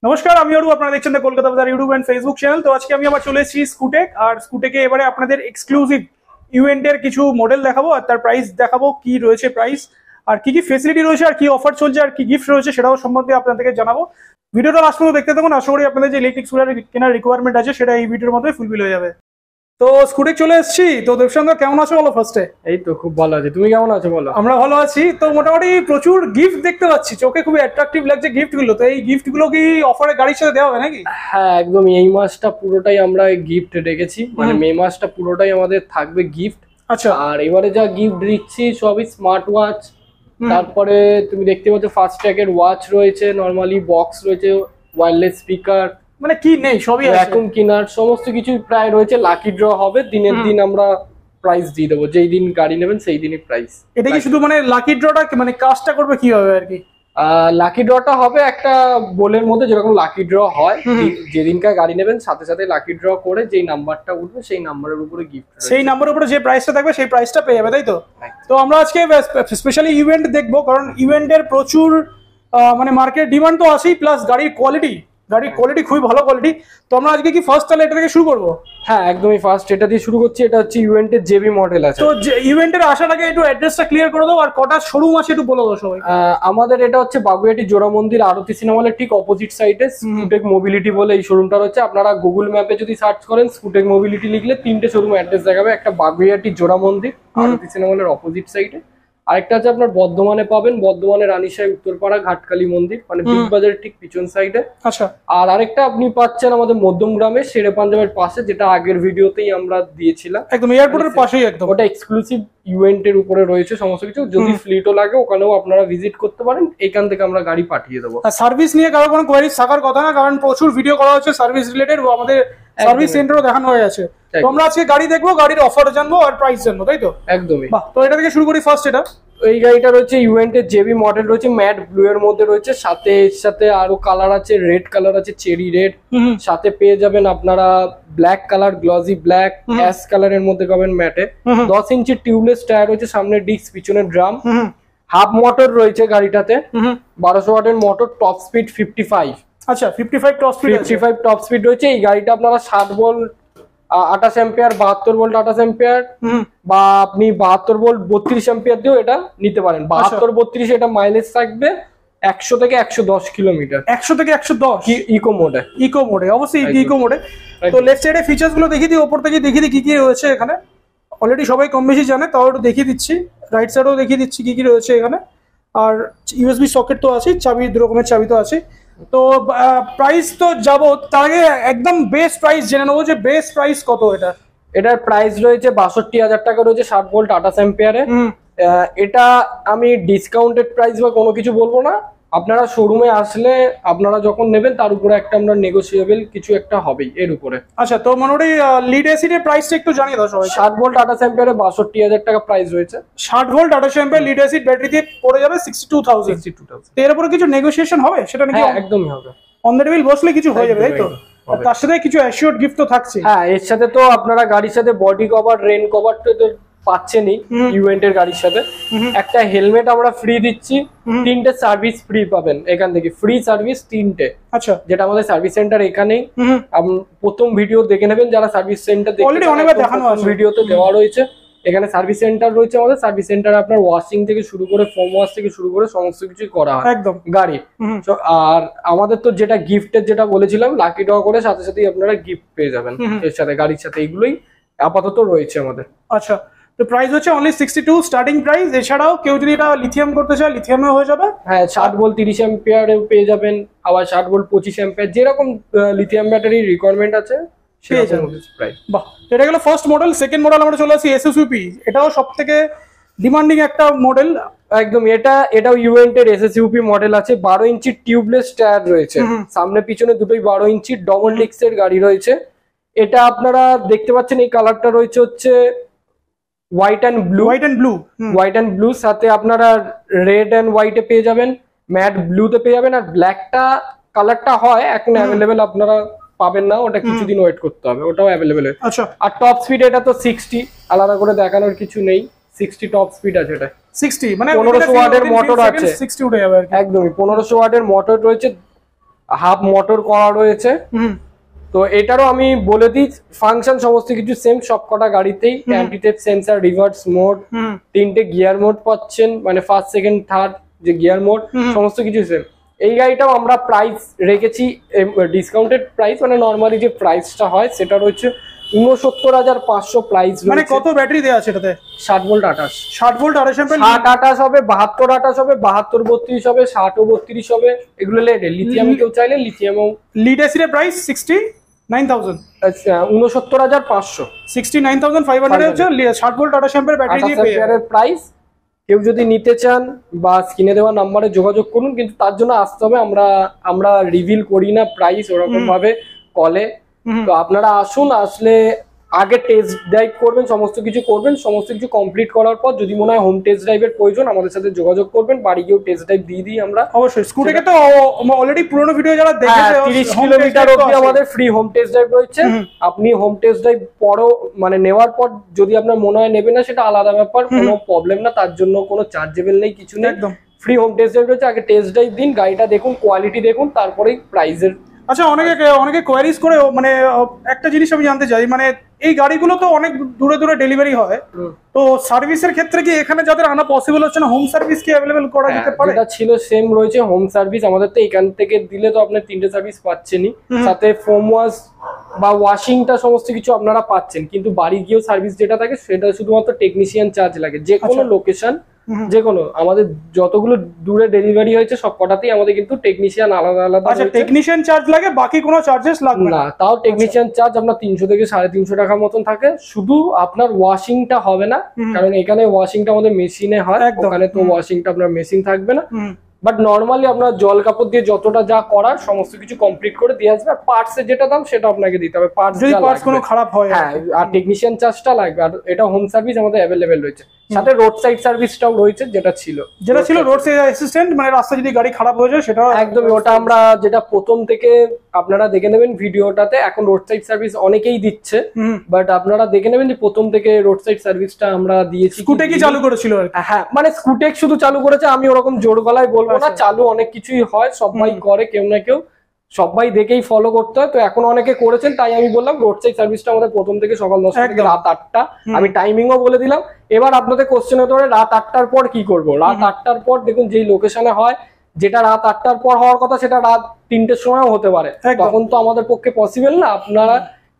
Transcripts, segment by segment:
নমস্কার, আমি অরূপ। আপনারা দেখছেন দ্য কলকাতা বাজার ইউটিউব এন্ড ফেসবুক চ্যানেল। তো আজকে আমি আবার চলে এসেছি স্কুটেক। আর স্কুটেকে এবারে আপনাদের এক্সক্লুসিভ ইভেন্টের কিছু মডেল দেখাবো আর তার প্রাইস দেখাবো, কি রয়েছে প্রাইস আর কি কি ফেসিলিটি রয়েছে আর কি অফার চলছে আর কি গিফট রয়েছে সেটাও সম্বন্ধে আপনাদেরকে জানাবো। ভিডিওটা লাস্ট পর্যন্ত দেখতে থাকুন। আশা করি আপনাদের যে ইলেকট্রিক স্কুটার কেনার রিকোয়ারমেন্ট আছে সেটা এই ভিডিওর মধ্যে ফুলফিল হয়ে যাবে। তো স্কুটেক চলে এসেছি। তো দেবসঙ্গ কেমন আছো বলো ফার্স্টে? এই তো খুব ভালো আছে, তুমি কেমন আছো বলো? আমরা ভালো আছি। তো মোটামুটি প্রচুর গিফট দেখতে পাচ্ছি, চোখে খুবই অ্যাট্রাকটিভ লাগছে গিফট গুলো। তো এই গিফট গুলো কি অফারে গাড়ির সাথে দেওয়া হবে নাকি? হ্যাঁ একদম, এই মাসটা পুরোটাই আমরা গিফট রেখেছি, মানে মে মাসটা পুরোটাই আমাদের থাকবে গিফট। আচ্ছা। আর এবারে যা গিফট দিচ্ছি সবই স্মার্ট ওয়াচ, তারপরে তুমি দেখতে পাচ্ছ ফাস্ট ট্র্যাকের ওয়াচ রয়েছে, নরমালি বক্স রয়েছে, ওয়্যারলেস স্পিকার, মানে কি নেই সবই আছে। ভ্যাকুম ক্লিনার সমস্ত কিছু প্রায় রয়েছে। লাকি ড্র হবে, দিনের দিন আমরা প্রাইস দিয়ে দেবো, যেই দিন গাড়ি নেবেন সেই দিনই প্রাইস। এটা কি শুধু মানে লাকি ড্রটা মানে কাজটা করবে কি হবে আর কি? লাকি ড্রটা হবে একটা বোলের মধ্যে, যেরকম লাকি ড্র হয় যেদিনকার গাড়ি নেবেন সাথে সাথে লাকি ড্র করে যেই নাম্বারটা উঠবে সেই নাম্বারের উপরে গিফট, সেই নাম্বারের উপরে যে প্রাইসটা থাকবে সেই প্রাইসটা পেয়ে যাবে, তাই তো? তো আমরা আজকে স্পেশালি ইভেন্ট দেখবো, কারণ ইভেন্টের প্রচুর মানে মার্কেট ডিমান্ড তো আছেই, প্লাস গাড়ির কোয়ালিটি খুবই ভালো কোয়ালিটি। তো আমরা আজকে কি ফার্স্ট তাহলে এটা থেকে শুরু করবো? হ্যাঁ একদমই ফার্স্ট এটা দিয়ে শুরু করছি। এটা হচ্ছে ইভেন্টের জেবি মডেল আছে। তো ইভেন্টের আসার আগে একটু অ্যাড্রেসটা ক্লিয়ার করে দাও, আর কটা শোরুম আছে একটু বলে দাও সবাই। আমাদের এটা হচ্ছে বাগুইআটি জোড়া মন্দির আরতি সিনেমা হলের ঠিক অপোজিট সাইডে স্কুটেক মোবিলিটি বলে এই শোরুমটা রয়েছে। আপনারা গুগল ম্যাপে যদি সার্চ করেন স্কুটেক মোবিলিটি লিখলে তিনটে শোরুম অ্যাড্রেস দেখাবে। একটা বাগুইআটি জোড়া মন্দির আরতি সিনেমা হলের অপোজিট সাইডে, আরেকটা আছে আপনার বর্ধমানে পাবেন, বর্ধমানের রানীশাহী উত্তরপাড়া ঘাটকালী মন্দির, মানে বিগ বাজারের ঠিক পিছন সাইডে। আচ্ছা। আর আরেকটা আপনি পাচ্ছেন আমাদের মধ্যমগ্রামে শেরে পাঞ্জাবের পাশে, যেটা আগের ভিডিওতেই আমরা দিয়েছিলাম, একদম এয়ারপোর্টের পাশেই একদম। ওটা এক্সক্লুসিভ ইভেন্টের উপরে রয়েছে সমস্ত কিছু। যদি ফ্লিটও লাগে ওখানেও আপনারা ভিজিট করতে পারেন, এইখান থেকে আমরা গাড়ি পাঠিয়ে দেবো। আর সার্ভিস নিয়ে কারো কোনো কোয়ারিজ থাকার কথা না, কারণ প্রচুর ভিডিও করা হচ্ছে সার্ভিস রিলেটেড, আমাদের সার্ভিস সেন্টারও দেখানো হয়ে আছে। তো আমরা আজকে গাড়ি দেখবো, গাড়ির অফার জানবো আর প্রাইস জানবো, তাই তো? একদমই। বাহ, তো এটা থেকে শুরু করি ফার্স্ট। এটা এই গাড়িটা রয়েছে ইভেন্টের জেবি মডেল রয়েছে, ম্যাট ব্লু এর মধ্যে রয়েছে, সাথে এর সাথে আরো কালার আছে, রেড কালার আছে, চেরি রেড, সাথে পেয়ে যাবেন আপনারা black colour, glossy black, ash কালারের মধ্যে পাবেন ম্যাটে। 10 ইঞ্চির টিউবলেস টায়ার রয়েছে, সামনে ডিস্ক, পিছনে ড্রাম, হাফ মোটর রয়েছে গাড়িটাতে, 1200 ওয়াটের মোটর, টপ স্পিড 55। আচ্ছা, 55 টপ স্পিড রয়েছে। এই গাড়িটা আপনারা 60 ভোল্ট 28 অ্যাম্পিয়ার, 72 ভোল্ট 28 অ্যাম্পিয়ার, বা আপনি 72 ভোল্ট 32 অ্যাম্পিয়ার দিয়েও এটা নিতে পারেন। 72 32 এটা মাইলেজ থাকবে 100 থেকে 110 কিলোমিটার। 100 থেকে 110 ইকো মোডে অবশ্যই ইকো মোডে। তো লেফট সাইডে ফিচার্স গুলো দেখিয়ে দিই, ওপর থেকে দেখিয়ে দিই কি কি রয়েছে এখানে। অলরেডি সবাই কম বেশি জানে, তাও একটু দেখিয়ে দিচ্ছি। রাইট সাইডেও দেখিয়ে দিচ্ছি কি কি রয়েছে এখানে। আর ইউএসবি সকেট তো আছে, চাবি, 2 রকমের চাবি তো আছে। তো প্রাইস তো যাবো, তার আগে একদম বেস্ট প্রাইস জেনে নেবো যে বেস্ট প্রাইস কত। এটার প্রাইস রয়েছে 62,000 টাকা রয়েছে, 60 ভোল্ট 28 অ্যাম্পিয়ারে। এটা আমি ডিসকাউন্টেড প্রাইস বা কোনো কিছু বলবো না, আপনারা শোরুমে আসলে আপনারা যখন নেবেন তার উপরে একটা আমরা নেগোসিয়েবল কিছু একটা হবেই এর উপরে। আচ্ছা, তো মোটামুটি লিড এসিডের প্রাইসটা একটু জানিয়ে দাও সবাই। 60 ভোল্ট 28 অ্যাম্পিয়ারে 62,000 টাকা প্রাইস রয়েছে। 60 volt 28 ampere lead acid battery দিয়ে পড়ে যাবে 62,000। তো এর উপরে কিছু নেগোসিয়েশন হবে সেটা নাকি? একদমই হবে, অন দ্য টেবিল বসলে কিছু হয়ে যাবে, তাই তো? তার সাথে কিছু অ্যাসিওরড গিফট তো থাকছে। হ্যাঁ, এর সাথে তো আপনারা গাড়ির সাথে বডি কভার, রেন কভার তো পাচ্ছেনই ইভেন্টের গাড়ির সাথে। একটা হেলমেট আমরা ফ্রি দিচ্ছি, 3টে সার্ভিস ফ্রি পাবেন এখান থেকে, ফ্রি সার্ভিস 3টে। আচ্ছা, যেটা আমাদের সার্ভিস সেন্টার এখানেই। প্রথম ভিডিও দেখে নেবেন যারা সার্ভিস সেন্টার দেখেন, ভিডিওতে দেওয়া রয়েছে। এখানে সার্ভিস সেন্টার রয়েছে আমাদের। সার্ভিস সেন্টারে আপনার ওয়াশিং থেকে শুরু করে ফোম ওয়াশ থেকে শুরু করে সমস্ত কিছুই করা হয় একদম গাড়ি। আর আমাদের তো যেটা গিফটের যেটা বলেছিলাম, লাকি ড্র করে সাথে সাথেই আপনারা গিফট পেয়ে যাবেন এর সাথে, গাড়ির সাথে। এইগুলোই আপাতত রয়েছে আমাদের। আচ্ছা, তো প্রাইস হচ্ছে অনলি 62 স্টার্টিং প্রাইস। এছাড়াও কেউ যদি এটা লিথিয়াম করতে চায় লিথিয়ামে হয়ে যাবে। হ্যাঁ, 60 ভোল্ট 30 অ্যাম্পিয়ারে পেয়ে যাবেন, আবার 60 ভোল্ট 25 অ্যাম্পিয়ার, যেরকম লিথিয়াম ব্যাটারির রিকোয়ারমেন্ট আছে সেরকম প্রাইস। বাহ, এটা গেল ফার্স্ট মডেল। সেকেন্ড মডেল আমরা চলে আসি এসএসইউপি। এটাও সবথেকে ডিমান্ডিং একটা মডেল। একদম, এটাও ইভেন্টের এসএসইউপি মডেল আছে। 12 ইঞ্চির টিউবলেস টায়ার রয়েছে, সামনে পিছনে দুটোই 12 ইঞ্চির ডবল ডিস্কের গাড়ি রয়েছে। এটা আপনারা দেখতে পাচ্ছেন, এই কালারটা রয়েছে হচ্ছে হোয়াইট অ্যান্ড ব্লু, সাথে আপনারা রেড অ্যান্ড হোয়াইটে পেয়ে যাবেন, ম্যাট ব্লুতে পেয়ে যাবেন। আর ব্ল্যাকটা কালারটা হয় এখন অ্যাভেলেবেল, আপনারা পাবেন না, ওটা কিছুদিন ওয়েট করতে হবে, ওটাও অ্যাভেলেবেল। আচ্ছা, আর টপ স্পিড এটা তো 60, আলাদা করে দেখানোর কিছু নেই। 60 টপ স্পিড আছে এটা। 60 মানে 1500 ওয়াটের মোটর আছে। 60 উঠে যাবে আর কি। একদমই 1500 ওয়াটের মোটর রয়েছে। হাফ মোটর করা রয়েছে। তো এটারও আমি বলে দিই ফাংশন সমস্ত কিছু সেম সবকটা গাড়িতেই। Anti tape sensor, reverse mode, 3টে গিয়ার মোড পাচ্ছেন, মানে ফার্স্ট সেকেন্ড থার্ড যে গিয়ার মোড সমস্ত কিছু সেম। এই গাড়িটাও আমরা প্রাইস রেখেছি ডিসকাউন্টেড প্রাইস, মানে নর্মালি যে প্রাইসটা হয় সেটা রয়েছে ৬৯,৫০০ প্রাইস। মানে কত ব্যাটারি দেওয়া আছে এটাতে? 60 ভোল্ট 28। 60 volt 28 ampere. 60 28 হবে, 72 28 হবে, 72 32 হবে, 60 32 হবে, এগুলো লেড। লিথিয়াম কেউ চাইলে লিথিয়ামও। লিড এসির প্রাইস 69,000। আচ্ছা ৬৯,৫০০। 69,500 হচ্ছে 60 ভোল্ট 28 অ্যাম্পিয়ার ব্যাটারি দিয়ে পেয়ে যাবেন। প্রাইস কেউ যদি নিতে চান বা স্ক্রিনে দেওয়া নাম্বারে যোগাযোগ করুন, কিন্তু তার জন্য আসতে হবে, আমরা রিভিল করি না প্রাইস ওরকম ভাবে কলে। তো আপনারা আসুন, আসলে আগে টেস্ট ড্রাইভ করবেন, সমস্ত কিছু করবেন, সমস্ত কিছু কমপ্লিট করার পর যদি মনে হয় হোম টেস্ট ড্রাইভের প্রয়োজন আমাদের সাথে যোগাযোগ করবেন, বাড়ি গিয়েও টেস্ট ড্রাইভ দিয়ে দিই আমরা। অবশ্যই স্কুটিকে তো অলরেডি পুরনো ভিডিও যারা দেখেছে 30 কিলোমিটার অবধি আমাদের ফ্রি হোম টেস্ট ড্রাইভ রয়েছে। আপনি হোম টেস্ট ড্রাইভ পরও মানে নেওয়ার পর যদি আপনার মনে হয় নেবে না, সেটা আলাদা ব্যাপার, কোনো প্রবলেম না, তার জন্য কোনো চার্জেবল নেই, কিছু নেই, একদম ফ্রি হোম টেস্ট ড্রাইভ রয়েছে। আগে টেস্ট ড্রাইভ দিন, গাড়িটা দেখুন, কোয়ালিটি দেখুন, তারপরেই প্রাইসের। আচ্ছা, অনেকে কোয়ারিজ করে, মানে একটা জিনিস আমি জানতে চাই, মানে এই গাড়িগুলো তো অনেক দূরে দূরে ডেলিভারি হয়, তো সার্ভিসের ক্ষেত্রে কি এখানে যাদের আনা পসিবল হচ্ছে না, হোম সার্ভিস কি অ্যাভেলেবল করা যেতে পারে? যেটা ছিল সেম রয়েছে হোম সার্ভিস আমাদের। তো এখান থেকে দিলে তো আপনার 3টে সার্ভিস পাচ্ছেনই, সাথে ফোম ওয়াশ বা ওয়াশিংটা সমস্ত কিছু আপনারা পাচ্ছেন, কিন্তু বাড়ি গিয়েও সার্ভিস যেটা থাকে সেটা শুধুমাত্র টেকনিশিয়ান চার্জ লাগে। যে কোনো লোকেশন, যে কোনো আমাদের যতগুলো দূরে ডেলিভারি হয়েছে সব কটাতেই আমাদের কিন্তু টেকনিশিয়ান আলাদা আলাদা। আচ্ছা, টেকনিশিয়ান চার্জ লাগে, বাকি কোনো চার্জেস লাগবে না? তাও টেকনিশিয়ান চার্জ আপনার 300 থেকে 350 টাকার মতন থাকে। শুধু আপনার ওয়াশিংটা হবে না, কারণ এখানে ওয়াশিংটা আমাদের মেশিনে হয়, ওখানে তো ওয়াশিংটা আপনার মেশিন থাকবে না। বাট নর্মালি আপনার জল কাপড় দিয়ে যতটা যা করার সমস্ত কিছু কমপ্লিট করে দিয়ে আসবে। আর পার্টস এর যেটা দাম সেটা আপনাকে দিতে হবে, পার্টস কোনো খারাপ হয়। হ্যাঁ, আর টেকনিশিয়ান চার্জটা লাগবে। আর এটা হোম সার্ভিস আমাদের অ্যাভেলেবেল রয়েছে, সাথে রোড সাইড সার্ভিসটাও রয়েছে, যেটা ছিল রোড সাইড অ্যাসিস্ট্যান্ট, মানে রাস্তা যদি গাড়ি খারাপ হয়ে যায় সেটা একদমই। ওটা আমরা যেটা প্রথম থেকে আপনারা দেখে নেবেন ভিডিওটাতে, এখন রোড সাইড সার্ভিস অনেকেই দিচ্ছে, বাট আপনারা দেখে নেবেন যে প্রথম থেকে রোড সাইড সার্ভিসটা আমরা দিয়েছি। স্কুটেকই চালু করেছিল। হ্যাঁ, মানে স্কুটেক শুধু চালু করেছে, আমি ওরকম জোর গলায় বলবো না, চালু অনেক কিছুই হয়, সবাই করে, কেউ না কেউ, সবাই দেখেই ফলো করতে হয়। তো এখন অনেকে করেছেন, তাই আমি বললাম রোড সাইড সার্ভিসটা আমাদের প্রথম থেকে সকাল 10টা থেকে রাত 8টা। আমি টাইমিংও বলে দিলাম। এবার আপনাদের কোশ্চেন হতে পারে রাত 8টার পর কি করব। রাত 8টার পর দেখুন, যেই লোকেশনে হয়, যেটা রাত 8টার পর হওয়ার কথা সেটা রাত 3টের সময়ও হতে পারে, তখন তো আমাদের পক্ষে পসিবল না। আপনারা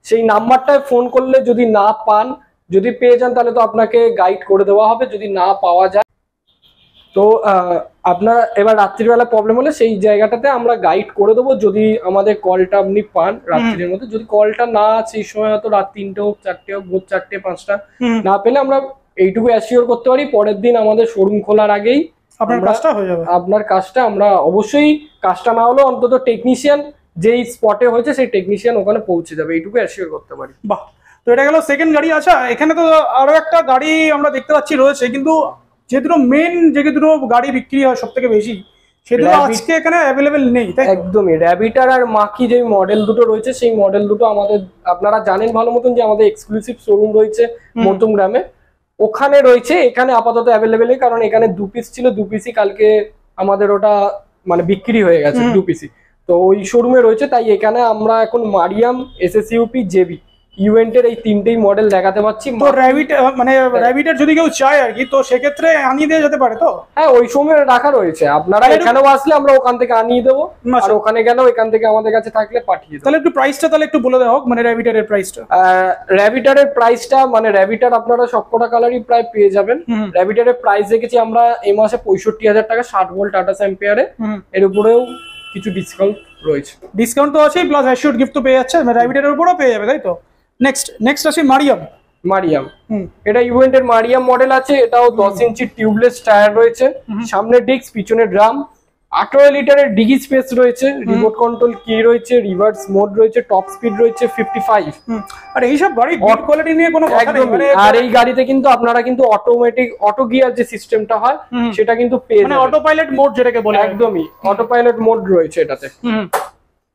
সেই নাম্বারটায় ফোন করলে যদি না পান, যদি পেয়ে যান তাহলে তো আপনাকে গাইড করে দেওয়া হবে, যদি না পাওয়া যায় তো আপনার এবার রাত্রিবেলা প্রবলেম হলে সেই জায়গাটাতে আমরা গাইড করে দেবো, যদি আমাদের কলটা আপনি পান রাত্রির মধ্যে। যদি কলটা না সেই সময় হয়তো রাত 3টে হোক, 4টে হোক, ভোর 4টে 5টা না পেলে আমরা এইটুকু অ্যাসিওর করতে পারি পরের দিন আমাদের শোরুম খোলার আগেই আপনার কাজটা হয়ে যাবে। আপনার কাজটা আমরা অবশ্যই, কাজটা না হলেও অন্তত টেকনিশিয়ান যেই স্পটে হয়েছে সেই টেকনিশিয়ান ওখানে পৌঁছে যাবে, এইটুকু অ্যাসিওর করতে পারি। বাহ, তো এটা গেল সেকেন্ড গাড়ি। আচ্ছা, এখানে তো আরো একটা গাড়ি আমরা দেখতে পাচ্ছি রয়েছে, কিন্তু যে দুটো মেন যে দুটো গাড়ি বিক্রি হয় সব থেকে বেশি, সেগুলো আজকে এখানে অ্যাভেলেবেল নেই, তাই? একদমই। র্যাবিটার আর মাকি যে মডেল দুটো রয়েছে, সেই মডেল দুটো আমাদের, আপনারা জানেন ভালো মতন যে আমাদের এক্সক্লুসিভ শোরুম রয়েছে মধ্যমগ্রামে, ওখানে রয়েছে। এখানে আপাতত অ্যাভেলেবেল নেই, কারণ এখানে 2 পিস ছিল, 2 পিসই কালকে আমাদের ওটা মানে বিক্রি হয়ে গেছে 2 পিসই। তো ওই শোরুমে রয়েছে, তাই এখানে আমরা এখন মারিয়াম, এসএসইউপি, জেবি, ইভেন্টের এই 3টেই মডেল দেখাতে পাচ্ছি। তো র্যাবিটার যদি কেউ চায় আর কি, তো সেক্ষেত্রে আনিয়ে দেওয়া যেতে পারে তো? হ্যাঁ, ওই সময় রাখা রয়েছে, আপনারা এখানেও আসলে আমরা ওখান থেকে আনিয়ে দেবো, আর ওখানে গেলেও এখান থেকে আমাদের কাছে থাকলে পাঠিয়ে দেবো। তাহলে একটু প্রাইসটা তাহলে একটু বলে দেওয়া হোক, মানে র্যাবিটারের প্রাইসটা। র্যাবিটারের প্রাইসটা, মানে র্যাবিটার আপনারা সবকটা কালারই প্রায় পেয়ে যাবেন। র্যাবিটারের প্রাইস রেখেছি আমরা এই মাসে 65,000 টাকা, 60 ভোল্ট 28 অ্যাম্পিয়ারে। এর উপরেও কিছু ডিসকাউন্ট রয়েছে। ডিসকাউন্ট তো আছেই, প্লাস অ্যাসিওরড গিফট তো পেয়ে যাচ্ছে, র্যাবিটারের উপরেও পেয়ে যাবে, তাই তো? নেক্সট আসি মারিয়াম। এটা ইভেন্টের মারিয়াম মডেল আছে। এটাও 10 ইঞ্চি টিউবলেস টায়ার রয়েছে, সামনে ডিস্ক, পিছনে ড্রাম, 18 লিটারের ডিগি স্পেস রয়েছে, রিমোট কন্ট্রোল কি রয়েছে, রিভার্স মোড রয়েছে, টপ স্পিড রয়েছে 55। আর এইসব গাড়ি বিল্ড কোয়ালিটি নিয়ে কোনো কথা নেই। আর এই গাড়িতে কিন্তু আপনারা কিন্তু অটোমেটিক অটো গিয়ার যে সিস্টেমটা হয় সেটা কিন্তু পেয়ে যাবেন, মানে অটো পাইলট মোড যেটাকে বলে। একদমই অটো পাইলট মোড রয়েছে এটাতে।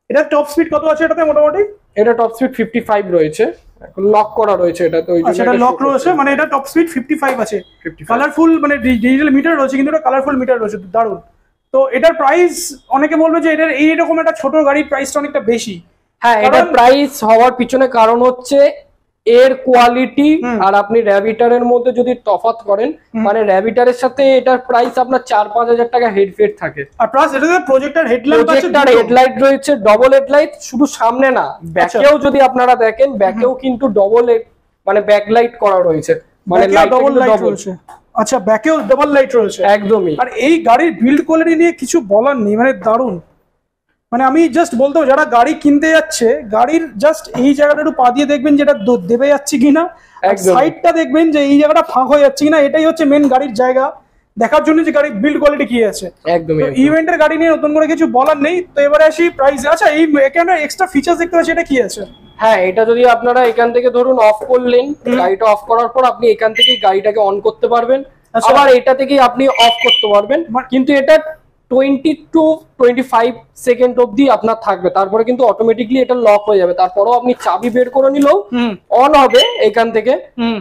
এটা টপ স্পিড কত আছে এটাতে মোটামুটি? এটা টপ স্পিড 55 রয়েছে, এখন লক করা রয়েছে এটা, তো এটা লক রয়েছে, মানে এটা টপ স্পিড 55 আছে। কালারফুল, মানে ডিজিটাল মিটার রয়েছে, কিন্তু এটা কালারফুল মিটার রয়েছে, দারুণ। তো তো এটার প্রাইস অনেকে বলবে যে এটার এইরকম একটা ছোট গাড়ির প্রাইসটা অনেকটা বেশি। হ্যাঁ, এটার প্রাইস হওয়ার পিছনে কারণ হচ্ছে এর কোয়ালিটি আর আপনি র্যাভিটারের মধ্যে যদি তফাৎ করেন, মানে র্যাভিটারের সাথে এটার প্রাইস আপনার 4-5 হাজার টাকা হেডফেট থাকে। আর প্লাস এটাতে প্রজেক্টর হেডলাইট আছে, প্রজেক্টর হেডলাইট রয়েছে, ডবল হেডলাইট, শুধু সামনে না ব্যাকেও যদি আপনারা দেখেন, ব্যাকেও কিন্তু ডবল মানে ব্যাকলাইট করা রয়েছে, মানে ডবল লাইট রয়েছে। আচ্ছা, ব্যাকেও ডাবল লাইট রয়েছে একদমই। আর এই গাড়ির বিল্ড কোয়ালিটি নিয়ে কিছু বলার নেই, মানে দারুণ। মানে আমি জাস্ট বলতে যারা গাড়ি কিনতে যাচ্ছে, গাড়ির জাস্ট এই জায়গাটা একটু পা দিয়ে দেখবেন যেটা দেবে যাচ্ছে কিনা, সাইডটা দেখবেন যে এই জায়গাটা ফাঁক হয়ে যাচ্ছে কিনা, এটাই হচ্ছে মেন গাড়ির জায়গা দেখার জন্য যে গাড়ির বিল্ড কোয়ালিটি কি আছে। একদমই। ইভেন্টের গাড়ি নিয়ে নতুন করে কিছু বলার নেই। তো এবারে আসি প্রাইস। আচ্ছা, এই এখানে এক্সট্রা ফিচার্স দেখতে পাচ্ছি, এটা কি আছে? হ্যাঁ, এটা যদি আপনারা এখান থেকে ধরুন অফ করলেন, গাড়িটা অফ করার পর আপনি এখান থেকে গাড়িটাকে অন করতে পারবেন, আবার এটা থেকেই আপনি অফ করতে পারবেন। কিন্তু এটা 20 to 25 সেকেন্ড অবধি আপনার থাকবে, তারপরে কিন্তু অটোমেটিকলি এটা লক হয়ে যাবে। তারপরেও আপনি চাবি বের করে নিলেও অন হবে এখান থেকে,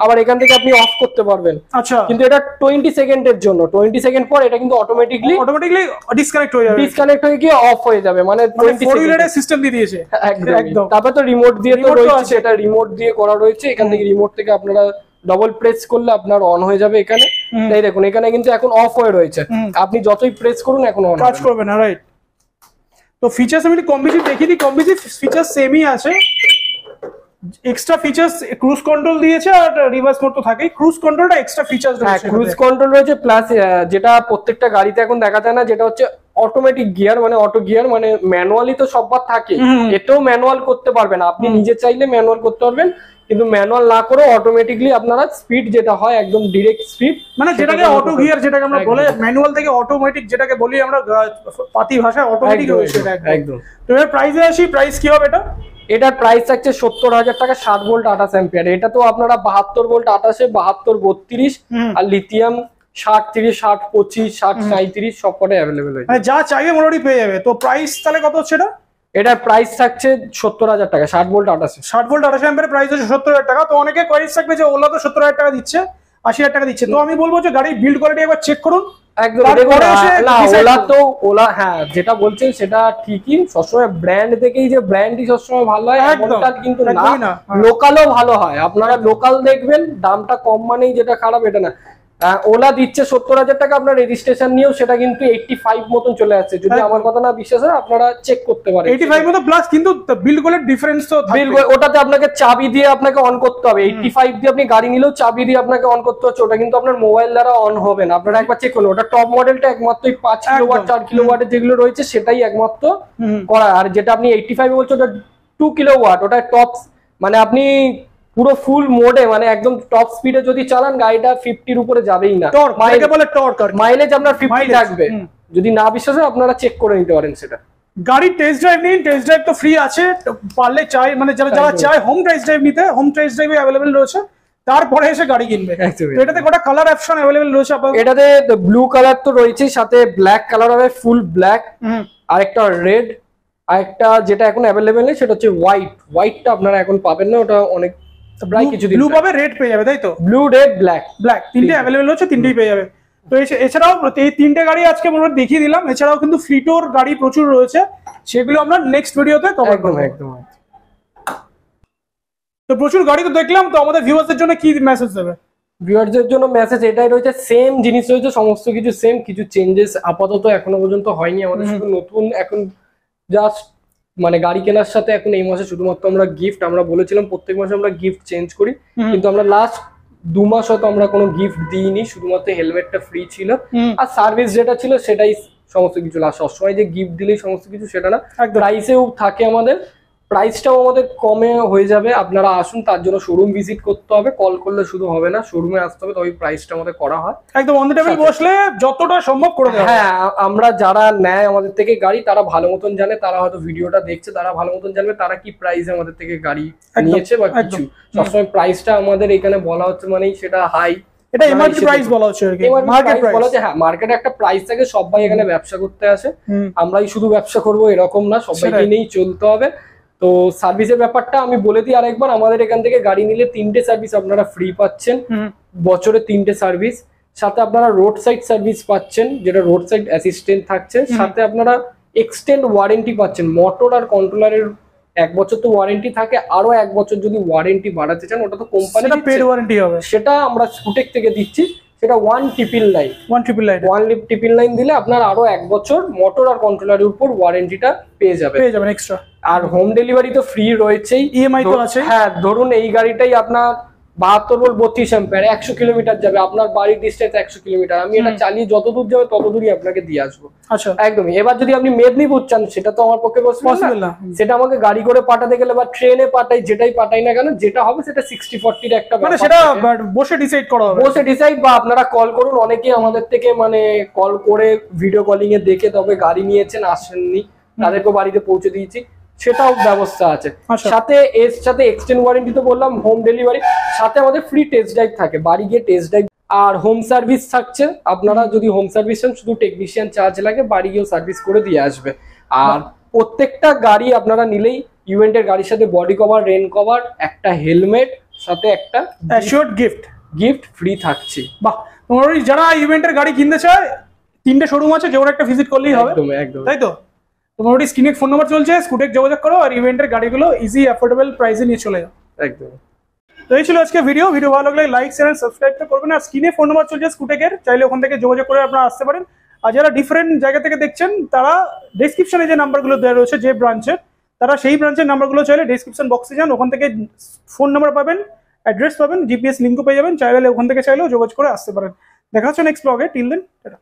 আবার এখান থেকে আপনি অফ করতে পারবেন। আচ্ছা, কিন্তু এটা 20 সেকেন্ডের জন্য, 20 সেকেন্ড পর এটা কিন্তু অটোমেটিকলি ডিসকানেক্ট হয়ে যাবে, ডিসকানেক্ট হয়ে গিয়ে অফ হয়ে যাবে। মানে 20 সেকেন্ডের সিস্টেম দিয়ে দিয়েছে একদম। তারপর তো রিমোট দিয়ে তো রয়েছে, এটা রিমোট দিয়ে করা রয়েছে। এখান থেকে রিমোট থেকে আপনারা ডবল প্রেস করলে আপনার অন হয়ে যাবে এখানে। তাই দেখুন এখানে কিন্তু এখন অফ হয়ে রয়েছে, আপনি যতই প্রেস করুন এখন অন কাজ করবে না, রাইট? তো ফিচার্স আমি কম বেশি দেখিয়ে দিই, কম বেশি ফিচার্স সেমই আছে। এক্সট্রা ফিচার্স ক্রুজ কন্ট্রোল দিয়েছে, আর রিভার্স মোড তো থাকেই। ক্রুজ কন্ট্রোলটা এক্সট্রা ফিচার্স রয়েছে। হ্যাঁ, ক্রুজ কন্ট্রোল রয়েছে, প্লাস যেটা প্রত্যেকটা গাড়িতে এখন দেখা যায় না, যেটা হচ্ছে অটোমেটিক গিয়ার, মানে অটো গিয়ার। মানে ম্যানুয়ালি তো সববার থাকে, এতেও ম্যানুয়াল করতে পারবেন আপনি, নিজে চাইলে ম্যানুয়াল করতে পারবেন, কিন্তু ম্যানুয়াল না করে অটোমেটিকলি আপনারা স্পিড যেটা হয় একদম ডিরেক্ট স্পিড, মানে যেটাকে অটো গিয়ার যেটাকে আমরা বলে, ম্যানুয়াল থেকে অটোমেটিক যেটাকে বলি আমরা পাতি ভাষায়, অটোমেটিক হয়েছে একদম। তো এর প্রাইসে আসি, প্রাইস কি হবে এটা? এটার প্রাইস থাকছে 70,000 টাকা, 60 ভোল্ট 28 অ্যাম্পিয়ার। এটা তো আপনারা 72 ভোল্ট 28, 72 32 আর লিথিয়াম 60 30 60 25 60 37 সবকটাই অ্যাভেলেবেল হয়েছে। মানে যা চাইবে মোটামুটি পেয়ে যাবে। তো প্রাইস তাহলে কত হচ্ছে এটা? এটার প্রাইস থাকছে 70,000 টাকা, 60 ভোল্ট 28। 60 ভোল্ট 28 অ্যাম্পিয়ার প্রাইস হচ্ছে 70,000 টাকা। তো অনেকে কোয়ারিজ থাকবে যে ওলা তো 70,000 টাকা দিচ্ছে, 80,000 টাকা দিচ্ছে। তো আমি বলবো যে গাড়ির বিল্ড কোয়ালিটি একবার চেক করুন। একদম। ওলা হ্যাঁ, যেটা বলছেন সেটা ঠিকই, সবসময় ব্র্যান্ড দেখেই যে ব্র্যান্ডই সবসময় ভালো হয় এমনটা কিন্তু না, লোকালও ভালো হয়। আপনারা লোকাল দেখবেন, দামটা কম মানেই যেটা খারাপ এটা না। ওলা দিচ্ছে 70,000 টাকা, আপনার রেজিস্ট্রেশন নিয়েও সেটা কিন্তু 85 মতন চলে আসছে। যদি আমার কথা না বিশ্বাস হয় আপনারা চেক করতে পারেন, 85 মতো প্লাস, কিন্তু বিল কোয়ালিটি ডিফারেন্স তো থাকবে। ওটাতে আপনাকে চাবি দিয়ে আপনাকে অন করতে হবে। 85 দিয়ে আপনি গাড়ি নিলেও চাবি দিয়ে আপনাকে অন করতে হচ্ছে, ওটা কিন্তু আপনার মোবাইল দ্বারা অন হবে না। আপনারা একবার চেক করুন, ওটা টপ মডেলটা একমাত্র 5 কিলোওয়াট 4 কিলোওয়াটের যেগুলো রয়েছে সেটাই একমাত্র করা। আর যেটা আপনি 85 বলছো ওটা 2 কিলোওয়াট, ওটা টপ, মানে আপনি পুরো ফুল মোডে, মানে একদম টপ স্পিডে যদি চালান গাড়িটা 50-র উপরে যাবেই না। মাইলেজ আপনার 50 থাকবে। যদি না বিশ্বাস হয় আপনারা চেক করে নিতে পারেন সেটা। গাড়ির টেস্ট ড্রাইভ নিন, টেস্ট ড্রাইভ তো ফ্রি আছে। পারলে চাই, মানে যারা চায় হোম টেস্ট ড্রাইভ নিতে, হোম টেস্ট ড্রাইভ অ্যাভেলেবেল রয়েছে, তারপরে এসে গাড়ি কিনবে। এটাতে কটা কালার অপশন অ্যাভেলেবেল রয়েছে আপনাদের? এটাতে ব্লু কালার তো রয়েছেই, সাথে ব্ল্যাক কালার হবে, ফুল ব্ল্যাক, আর একটা রেড, আর একটা যেটা এখন অ্যাভেলেবেল নেই সেটা হচ্ছে হোয়াইট। হোয়াইটটা আপনারা এখন পাবেন না, ওটা অনেক প্রায় কিছুদিন। ব্লু পাবে, রেড পেয়ে যাবে, তাই তো? ব্লু, রেড, ব্ল্যাক, তিনটে অ্যাভেলেবেল হচ্ছে, তিনটেই পেয়ে যাবে। তো এছাড়াও এই তিনটে গাড়ি আজকে মোটামুটি দেখিয়ে দিলাম। এছাড়াও কিন্তু ফ্লিটোর গাড়ি প্রচুর রয়েছে, সেগুলো আমরা নেক্সট ভিডিওতে কভার করব। একদম। তো প্রচুর গাড়ি তো দেখলাম, তো আমাদের ভিউয়ারদের জন্য কি মেসেজ দেবে? ভিউয়ারদের জন্য মেসেজ এটাই রয়েছে, সেম জিনিস রয়েছে, সমস্ত কিছু সেম, কিছু চেঞ্জেস আপাতত এখনো পর্যন্ত হয়নি আমাদের। শুধু নতুন এখন জাস্ট মানে গাড়ি কেনার সাথে এখন এই মাসে শুধুমাত্র আমরা গিফট, আমরা বলেছিলাম প্রত্যেক মাসে আমরা গিফট চেঞ্জ করি, কিন্তু আমরা লাস্ট 2 মাস হয়তো আমরা কোনো গিফট দিইনি, শুধুমাত্র হেলমেটটা ফ্রি ছিল আর সার্ভিস যেটা ছিল সেটাই সমস্ত কিছু। লাস্ট সবসময় যে গিফট দিলেই সমস্ত কিছু সেটা না, প্রাইসেও থাকে আমাদের, প্রাইসটাও আমাদের কমে হয়ে যাবে। আপনারা আসুন, তার জন্য শোরুম ভিজিট করতে হবে, কল করলে শুধু হবে না, শোরুমে আসতে হবে, তবে প্রাইসটা আমাদের করা হয়। একদম অন দ্য টেবিল বসলে যতটা সম্ভব করে দেওয়া। হ্যাঁ, আমরা যারা নেয় আমাদের থেকে গাড়ি তারা ভালো মতন জানে, তারা হয়তো ভিডিওটা দেখছে, তারা ভালো মতন জানবে তারা কি প্রাইসে আমাদের থেকে গাড়ি নিয়েছে বা কিছু। সবসময় প্রাইসটা আমাদের এখানে বলা হচ্ছে মানেই সেটা হাই, এটা এমআরপি প্রাইস বলা হচ্ছে আর কি, মার্কেট প্রাইস বলা হচ্ছে। হ্যাঁ, মার্কেটে একটা প্রাইস থাকে, সবাই এখানে ব্যবসা করতে আসে, আমরাই শুধু ব্যবসা করব এরকম না, সবাইকে নিয়েই চলতে হবে। তো সার্ভিসের ব্যাপারটা আমি বলে দিই আরেকবার, আমাদের এখান থেকে গাড়ি নিলে 3টে সার্ভিস আপনারা ফ্রি পাচ্ছেন, বছরে 3টে সার্ভিস। সাথে আপনারা রোড সাইড সার্ভিস পাচ্ছেন, যেটা রোড সাইড অ্যাসিস্ট্যান্ট থাকছে। সাথে আপনারা এক্সটেন্ড ওয়ারেন্টি পাচ্ছেন, মোটর আর কন্ট্রোলারের 1 বছর তো ওয়ারেন্টি থাকে, আরো 1 বছর যদি ওয়ারেন্টি বাড়াতে চান ওটা তো কোম্পানি পেড ওয়ারেন্টি হবে, সেটা আমরা স্কুটেক থেকে দিচ্ছি। সেটা 1 লাইন দিলে আপনার আরো 1 বছর মোটর আর কন্ট্রোলারের উপর ওয়ারেন্টিটা পেয়ে যাবেন এক্সট্রা। আর হোম ডেলিভারি তো ফ্রি রয়েছেই, ইএমআই তো আছে। হ্যাঁ, ধরুন এই গাড়িটাই আপনার 72 ভোল্ট 32 অ্যাম্পিয়ার 100 কিলোমিটার যাবে, আপনার বাড়ির ডিস্টেন্স 100 কিলোমিটার, আমি এটা চালিয়ে যত দূর যাবে তত দূরই আপনাকে দিয়ে আসবো। আচ্ছা, একদমই। এবার যদি আপনি মেদিনীপুর চান, সেটা তো আমার পক্ষে পসিবল না, সেটা আমাকে গাড়ি করে পাঠাতে গেলে বা ট্রেনে পাঠাই, যেটাই পাঠাই না কেন, যেটা হবে সেটা 60-40 একটা মানে সেটা বসে ডিসাইড করা হবে, বসে ডিসাইড, বা আপনারা কল করুন। অনেকেই আমাদের থেকে মানে কল করে ভিডিও কলিং এ দেখে তবে গাড়ি নিয়েছেন, আসেননি, তাদেরকে বাড়িতে পৌঁছে দিয়েছি, সেটাও ব্যবস্থা আছে। সাথে এর সাথে এক্সটেন্ড ওয়ারেন্টি তো বললাম, হোম ডেলিভারি, সাথে আমাদের ফ্রি টেস্ট ড্রাইভ থাকে, বাড়ি গিয়ে টেস্ট ড্রাইভ, আর হোম সার্ভিস থাকছে। আপনারা যদি হোম সার্ভিস চান, শুধু টেকনিশিয়ান চার্জ লাগে, বাড়ি গিয়েও সার্ভিস করে দিয়ে আসবে। আর প্রত্যেকটা গাড়ি আপনারা নিলেই ইভেন্টের গাড়ির সাথে বডি কভার, রেন কভার, একটা হেলমেট, সাথে একটা অ্যাসিওরড গিফট ফ্রি থাকছে। বাহ, তোমার যারা ইভেন্টের গাড়ি কিনতে চায়, 3টে শোরুম আছে, যে কোনো একটা ভিজিট করলেই হবে। একদম, তাই তো? তোমার স্ক্রিনে ফোন নাম্বার চলছে, স্কুটেক যোগাযোগ করো আর ইভেন্টের গাড়িগুলো ইজি অ্যাফোর্ডেবল প্রাইসে নিয়ে চলে যাও। একদম। তো এই ছিল আজকে ভিডিও ভালো লাগলে লাইক চ্যানেল সাবস্ক্রাইব তো করবেন, আর স্ক্রিনে ফোন নাম্বার চলছে স্কুটেকের, চাইলে ওখান থেকে যোগাযোগ করে আপনারা আসতে পারেন। আর যারা ডিফারেন্ট জায়গা থেকে দেখছেন, তারা ডেসক্রিপশনে যে নাম্বারগুলো দেওয়া রয়েছে যে ব্রাঞ্চের, তারা সেই ব্রাঞ্চের নাম্বারগুলো চাইলে ডেসক্রিপশন বক্সে যান, ওখান থেকে ফোন নাম্বার পাবেন, অ্যাড্রেস পাবেন, জিপিএস লিঙ্কও পেয়ে যাবেন, চাইলে ওখান থেকে চাইলেও যোগাযোগ করে আসতে পারেন। দেখা হচ্ছে নেক্সট ব্লগে, টিল দেন টাটা।